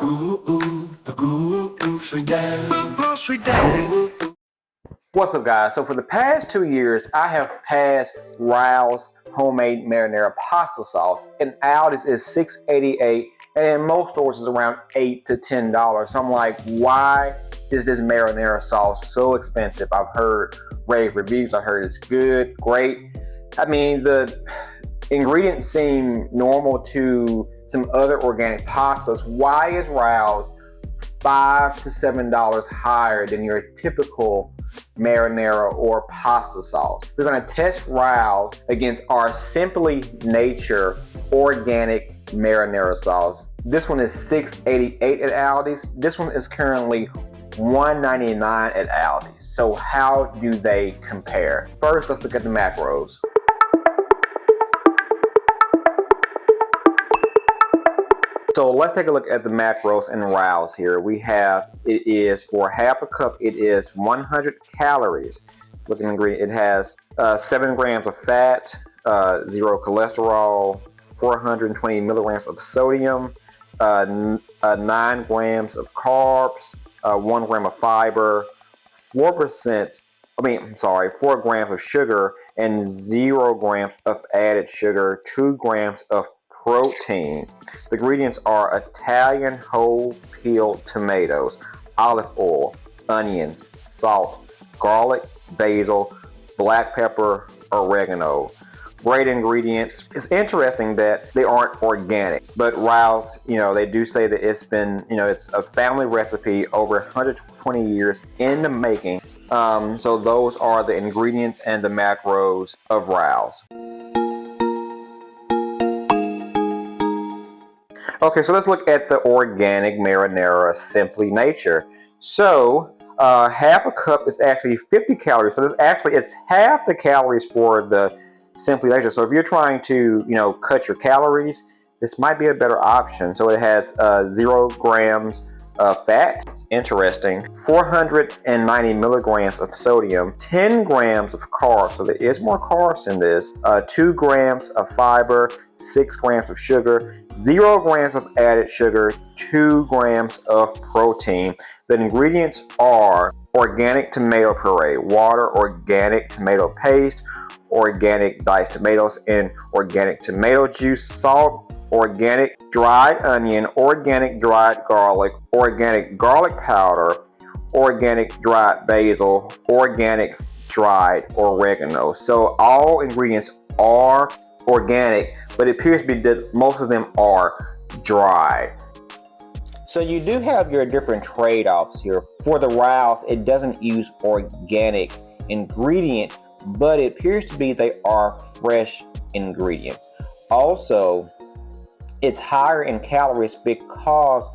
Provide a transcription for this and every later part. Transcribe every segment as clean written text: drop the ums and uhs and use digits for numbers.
What's up, guys? So for the past 2 years, I have passed Rao's homemade marinara pasta sauce, and Aldi's is $6.88, and in most stores it's around $8 to $10. So I'm like, why is this marinara sauce so expensive? I've heard rave reviews. I heard it's good, great. I mean, the ingredients seem normal to some other organic pastas. Why is Rao's $5 to $7 higher than your typical marinara or pasta sauce? We're going to test Rao's against our Simply Nature organic marinara sauce. This one is $6.88 at Aldi's. This one is currently $1.99 at Aldi's. So how do they compare? First, let's look at the macros. So let's take a look at the macros and Rao's here. We have, it is for half a cup, it is 100 calories. Look at the ingredient. It has 7 grams of fat, 0 cholesterol, 420 milligrams of sodium, 9 grams of carbs, 1 gram of fiber, 4 grams of sugar, and 0 grams of added sugar, 2 grams of protein. The ingredients are Italian whole peeled tomatoes, olive oil, onions, salt, garlic, basil, black pepper, oregano. Great ingredients. It's interesting that they aren't organic, but Rao's, they do say that it's been, it's a family recipe over 120 years in the making. So those are the ingredients and the macros of Rao's. Okay, so let's look at the organic marinara Simply Nature. So half a cup is actually 50 calories. So it's half the calories for the Simply Nature. So if you're trying to, cut your calories, this might be a better option. So it has 0 grams of fat. Interesting. 490 milligrams of sodium, 10 grams of carbs. So there is more carbs in this. 2 grams of fiber, 6 grams of sugar, 0 grams of added sugar, 2 grams of protein. The ingredients are organic tomato puree, water, organic tomato paste, organic diced tomatoes, and organic tomato juice, salt, organic dried onion, organic dried garlic, organic garlic powder, organic dried basil, organic dried oregano. So all ingredients are organic, but it appears to be that most of them are dried. So you do have your different trade-offs here. For the Rao's, it doesn't use organic ingredients, but it appears to be they are fresh ingredients. Also, it's higher in calories because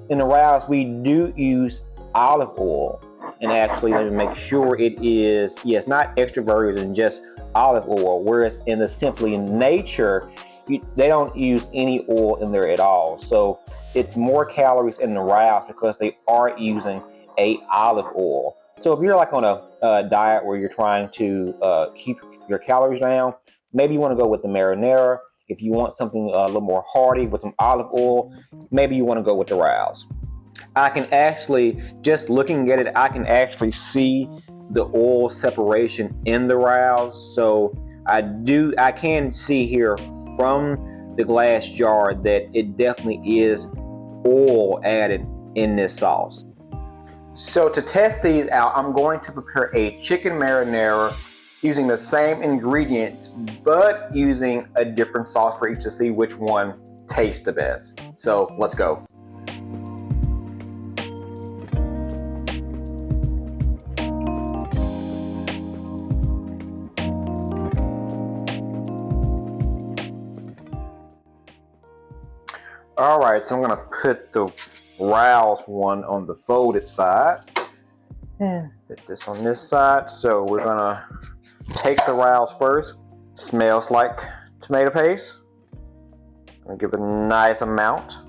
in the Rao's we do use olive oil. And actually, let me make sure it is, yes, not extra virgin, just olive oil. Whereas in the Simply Nature, they don't use any oil in there at all. So it's more calories in the Rao's because they are using a olive oil. So if you're like on a diet where you're trying to keep your calories down, maybe you want to go with the marinara. If you want something a little more hearty with some olive oil, maybe you want to go with the Rao's. I can actually, just looking at it, I can actually see the oil separation in the Rao's. So I can see here from the glass jar that it definitely is oil added in this sauce. So to test these out, I'm going to prepare a chicken marinara using the same ingredients, but using a different sauce for each to see which one tastes the best. So let's go. All right, so I'm gonna put the Rao's one on the folded side and put this on this side. So we're gonna take the Rao's first. Smells like tomato paste. I'm gonna give it a nice amount.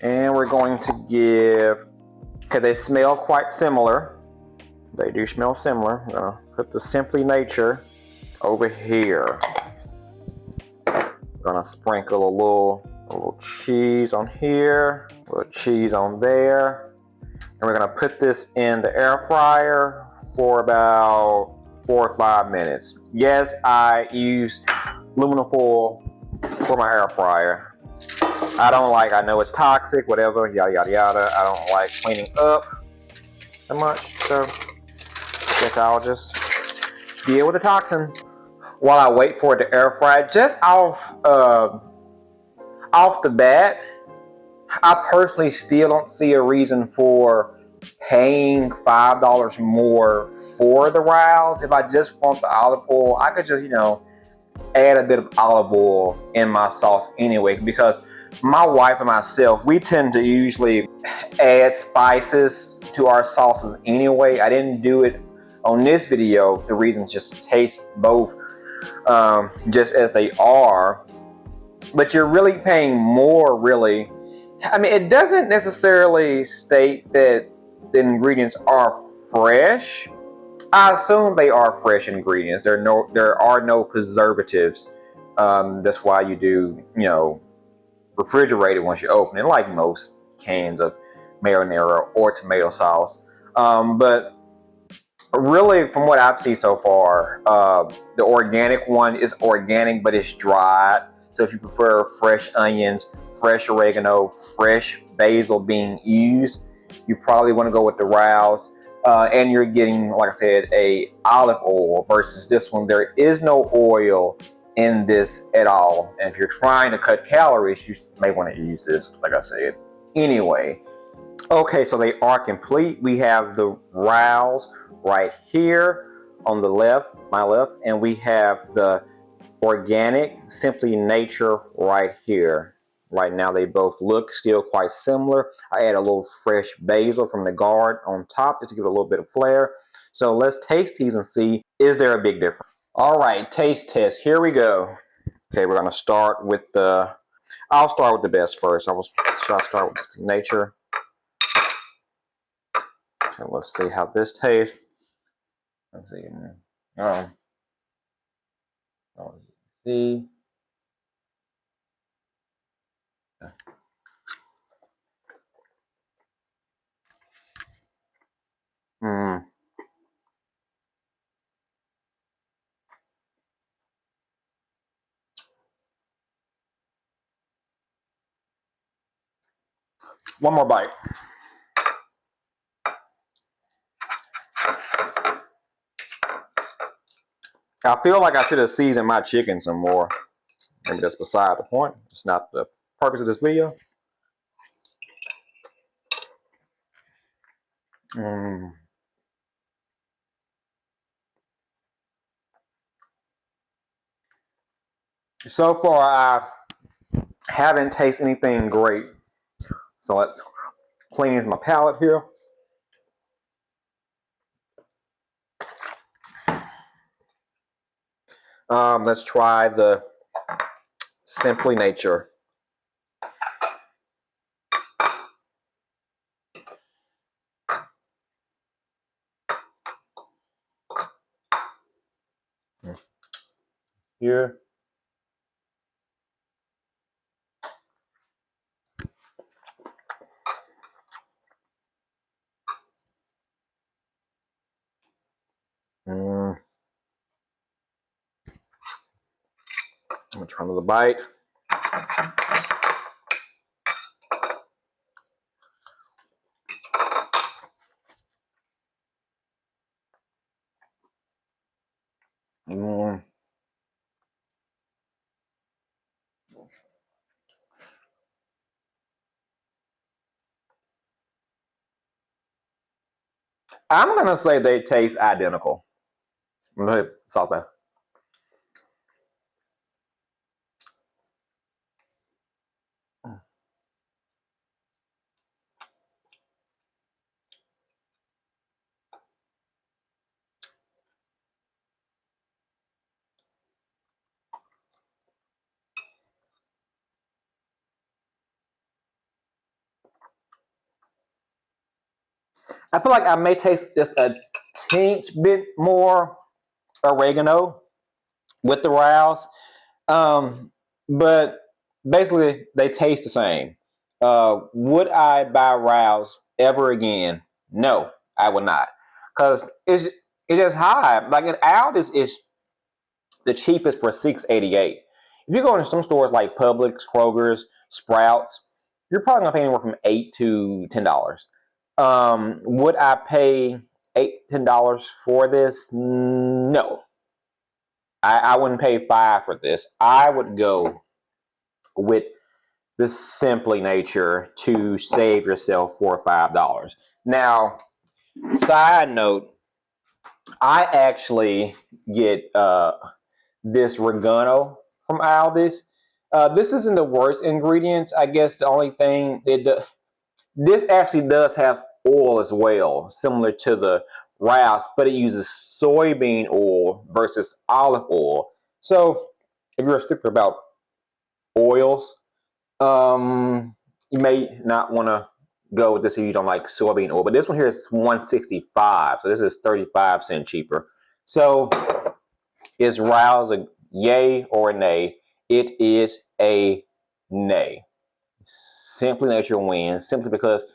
And we're going to give, okay, they smell quite similar. They do smell similar. I'm gonna put the Simply Nature over here. I'm gonna sprinkle a little A little cheese on here, a little cheese on there. And we're gonna put this in the air fryer for about 4 or 5 minutes. Yes, I use aluminum foil for my air fryer. I know it's toxic, whatever, yada yada yada. I don't like cleaning up that much, so I guess I'll just deal with the toxins. While I wait for it to air fry, just off the bat, I personally still don't see a reason for paying $5 more for the rouse. If I just want the olive oil, I could just, add a bit of olive oil in my sauce anyway, because my wife and myself, we tend to usually add spices to our sauces anyway. I didn't do it on this video. The reasons just taste both just as they are, but you're really paying more, really. I mean, it doesn't necessarily state that the ingredients are fresh. I assume they are fresh ingredients. There are no preservatives. That's why you do, refrigerated once you open it, like most cans of marinara or tomato sauce. But really, from what I've seen so far, the organic one is organic, but it's dried. So if you prefer fresh onions, fresh oregano, fresh basil being used, you probably want to go with the rouse. And you're getting, like I said, a olive oil versus this one. There is no oil in this at all. And if you're trying to cut calories, you may want to use this, like I said. Anyway, okay, so they are complete. We have the rouse right here on the left, my left, and we have the organic Simply Nature right here. Right now they both look still quite similar. I add a little fresh basil from the garden on top just to give it a little bit of flair. So let's taste these and see, is there a big difference? All right, taste test, here we go. Okay, we're gonna start with I'll start with the best first. I will try to start with Nature. And let's see how this tastes. Let's see. Um, let's see. Mm. One more bite. I feel like I should have seasoned my chicken some more. Maybe that's beside the point. It's not the purpose of this video. Mm. So far, I haven't tasted anything great. So let's cleanse my palate here. Let's try the Simply Nature. Here. Mm. I'm gonna try another bite. Mm. I'm gonna say they taste identical. Salt that. I feel like I may taste just a tinge bit more oregano with the rouse. But basically they taste the same. Would I buy Rouse ever again? No, I would not, because it's just high. Like an Aldi's is the cheapest for $6.88. If you go into some stores like Publix, Kroger's, Sprouts, you're probably gonna pay anywhere from $8 to $10. Would I pay $8 to $10 for this? No, I wouldn't pay $5 for this. I would go with the Simply Nature to save yourself $4 or $5. Now, side note, I actually get this oregano from Aldi's. This isn't the worst ingredients. I guess the only thing this actually does have oil as well, similar to the Rouse, but it uses soybean oil versus olive oil. So if you're a stickler about oils, you may not want to go with this if you don't like soybean oil. But this one here is 165, so this is 35 cents cheaper. So is Rouse a yay or a nay? It is a nay. Simply Nature wins simply because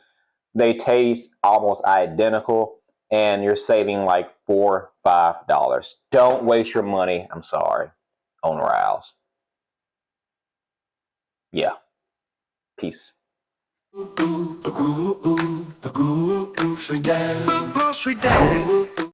they taste almost identical and you're saving like $4-5. Don't waste your money, I'm sorry, on Rouse. Yeah. Peace. Grocery Dad.